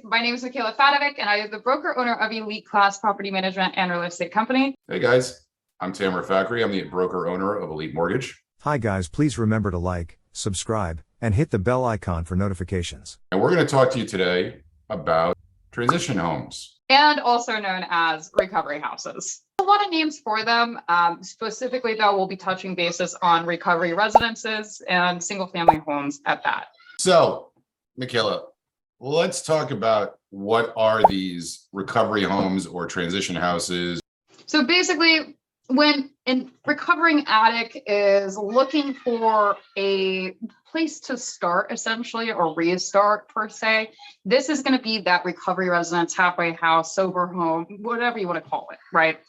My name is Mickayla Fatovic, and I am the broker owner of Elite Class Property Management and Real Estate Company. Hey guys, I'm Tammer Fakhry. I'm the broker owner of Elite Mortgage. Hi guys, please remember to like, subscribe, and hit the bell icon for notifications. And we're going to talk to you today about transition homes. And also known as recovery houses. A lot of names for them. Specifically, though, we'll be touching bases on recovery residences and single-family homes at that. So, Mickayla, let's talk about what are these recovery homes or transition houses. So basically, when a recovering addict is looking for a place to start, essentially, or restart per se, this is going to be that recovery residence, halfway house, sober home, whatever you want to call it, right?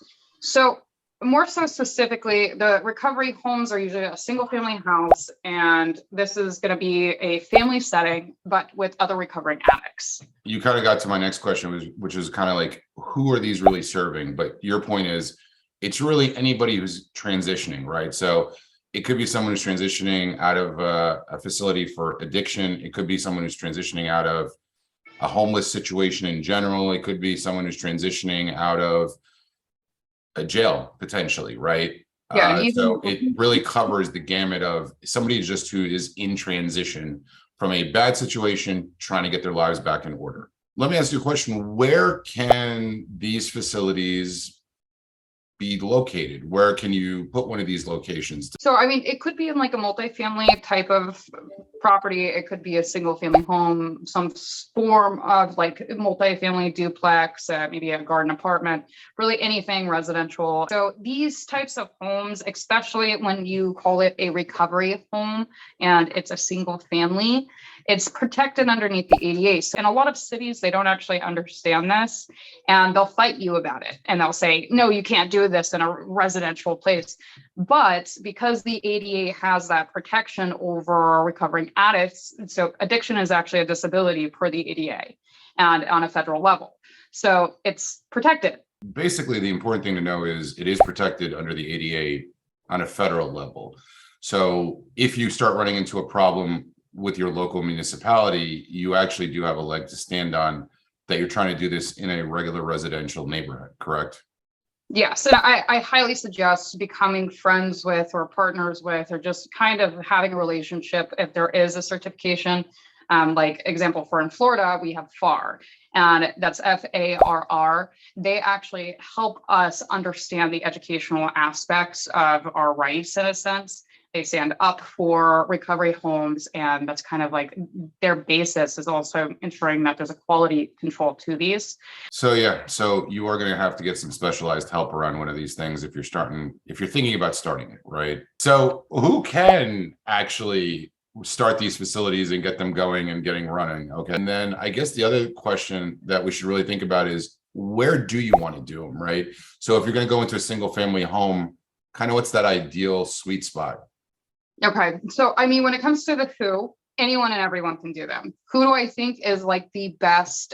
So more so specifically, the recovery homes are usually a single family house, and this is going to be a family setting, but with other recovering addicts. You kind of got to my next question, which is kind of like, who are these really serving? But your point is, it's really anybody who's transitioning, right? So it could be someone who's transitioning out of a facility for addiction. It could be someone who's transitioning out of a homeless situation in general. It could be someone who's transitioning out of a jail, potentially, right? Yeah. So it really covers the gamut of somebody just who is in transition from a bad situation, trying to get their lives back in order. Let me ask you a question. Where can these facilities be located? Where can you put one of these locations? So, I mean, it could be in like a multifamily type of property. It could be a single family home, some form of like multifamily duplex, maybe a garden apartment, really anything residential. So these types of homes, especially when you call it a recovery home and it's a single family, it's protected underneath the ADA. So in a lot of cities, they don't actually understand this, and they'll fight you about it. And they'll say, no, you can't do this in a residential place. But because the ADA has that protection over recovering addicts, so addiction is actually a disability per the ADA and on a federal level. So it's protected. Basically, the important thing to know is it is protected under the ADA on a federal level. So if you start running into a problem with your local municipality, you actually do have a leg to stand on that you're trying to do this in a regular residential neighborhood, correct? Yes, and I highly suggest becoming friends with or partners with, or just kind of having a relationship if there is a certification. Like example, for in Florida, we have FAR, and that's FARR. They actually help us understand the educational aspects of our rights in a sense. They stand up for recovery homes, and that's kind of like their basis is also ensuring that there's a quality control to these. So yeah, so you are going to have to get some specialized help around one of these things if you're thinking about starting it, right? So who can actually start these facilities and get them going and getting running? Okay. And then I guess the other question that we should really think about is, where do you want to do them, right? So if you're going to go into a single family home, kind of what's that ideal sweet spot? Okay. So, I mean, when it comes to the who, anyone and everyone can do them. Who do I think is like the best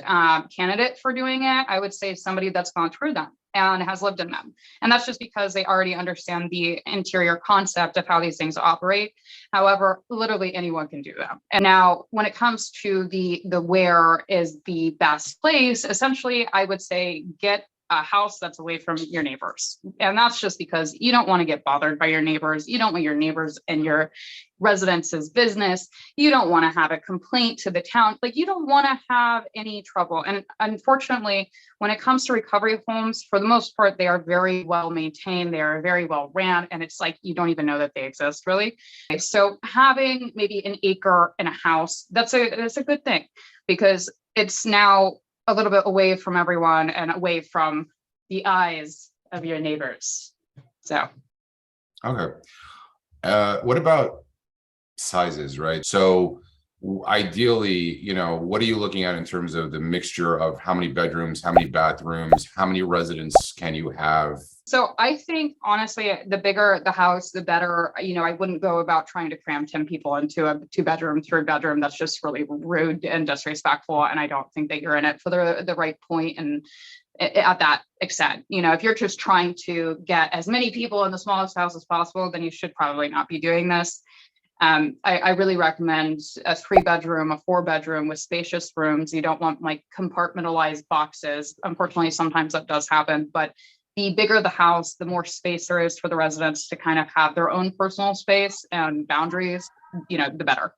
candidate for doing it? I would say somebody that's gone through them and has lived in them. And that's just because they already understand the interior concept of how these things operate. However, literally anyone can do them. And now when it comes to the where is the best place, essentially, I would say get a house that's away from your neighbors. And that's just because you don't want to get bothered by your neighbors. You don't want your neighbors and your residence's business. You don't want to have a complaint to the town. Like, you don't want to have any trouble. And unfortunately, when it comes to recovery homes, for the most part, they are very well maintained. They are very well ran. And it's like, you don't even know that they exist, really. So having maybe an acre in a house, that's a good thing, because it's now a little bit away from everyone and away from the eyes of your neighbors. So. Okay. What about sizes, right? So ideally, what are you looking at in terms of the mixture of how many bedrooms, how many bathrooms, how many residents can you have? So I think, honestly, the bigger the house, the better. I wouldn't go about trying to cram 10 people into a 2-bedroom, 3-bedroom. That's just really rude and disrespectful. And I don't think that you're in it for the right point. And at that extent, if you're just trying to get as many people in the smallest house as possible, then you should probably not be doing this. I really recommend a 3-bedroom, a 4-bedroom with spacious rooms. You don't want like compartmentalized boxes. Unfortunately, sometimes that does happen, but the bigger the house, the more space there is for the residents to kind of have their own personal space and boundaries, the better.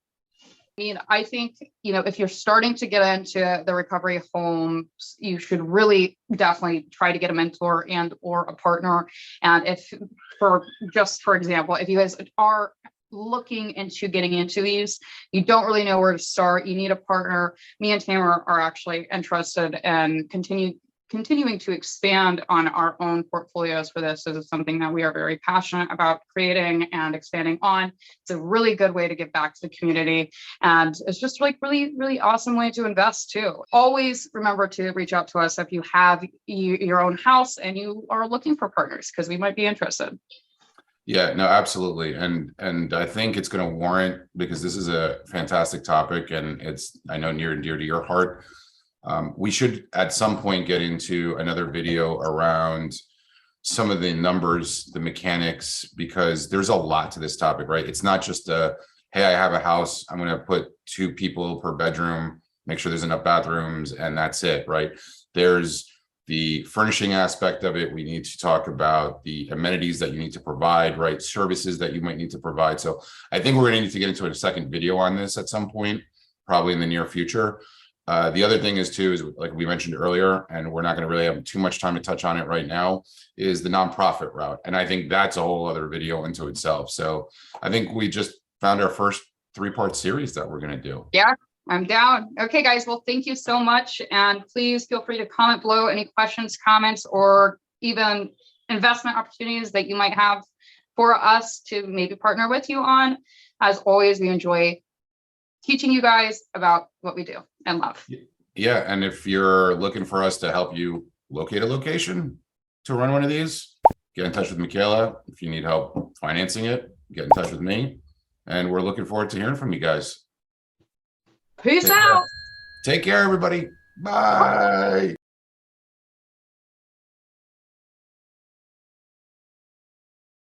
I mean, I think, if you're starting to get into the recovery homes, you should really definitely try to get a mentor and or a partner. And for example, if you guys are looking into getting into these, you don't really know where to start, you need a partner. Me and Tammer are actually interested in continuing to expand on our own portfolios for this. This is something that we are very passionate about creating and expanding on. It's a really good way to give back to the community. And it's just like really, really awesome way to invest too. Always remember to reach out to us if you have your own house and you are looking for partners, because we might be interested. Yeah, no, absolutely. And I think it's going to warrant, because this is a fantastic topic and it's, I know, near and dear to your heart. We should at some point get into another video around some of the numbers, the mechanics, because there's a lot to this topic, right? It's not just hey, I have a house, I'm going to put 2 people per bedroom, make sure there's enough bathrooms, and that's it, right? There's the furnishing aspect of it. We need to talk about the amenities that you need to provide, right? Services that you might need to provide. So I think we're going to need to get into a second video on this at some point, probably in the near future. The other thing is like we mentioned earlier, and we're not going to really have too much time to touch on it right now, is the nonprofit route. And I think that's a whole other video into itself. So I think we just found our first 3-part series that we're going to do. Yeah, I'm down. Okay, guys. Well, thank you so much. And please feel free to comment below any questions, comments, or even investment opportunities that you might have for us to maybe partner with you on. As always, we enjoy teaching you guys about what we do and love. Yeah, and if you're looking for us to help you locate a location to run one of these, get in touch with Mickayla. If you need help financing it, get in touch with me. And we're looking forward to hearing from you guys. Peace out. Take care, everybody. Bye.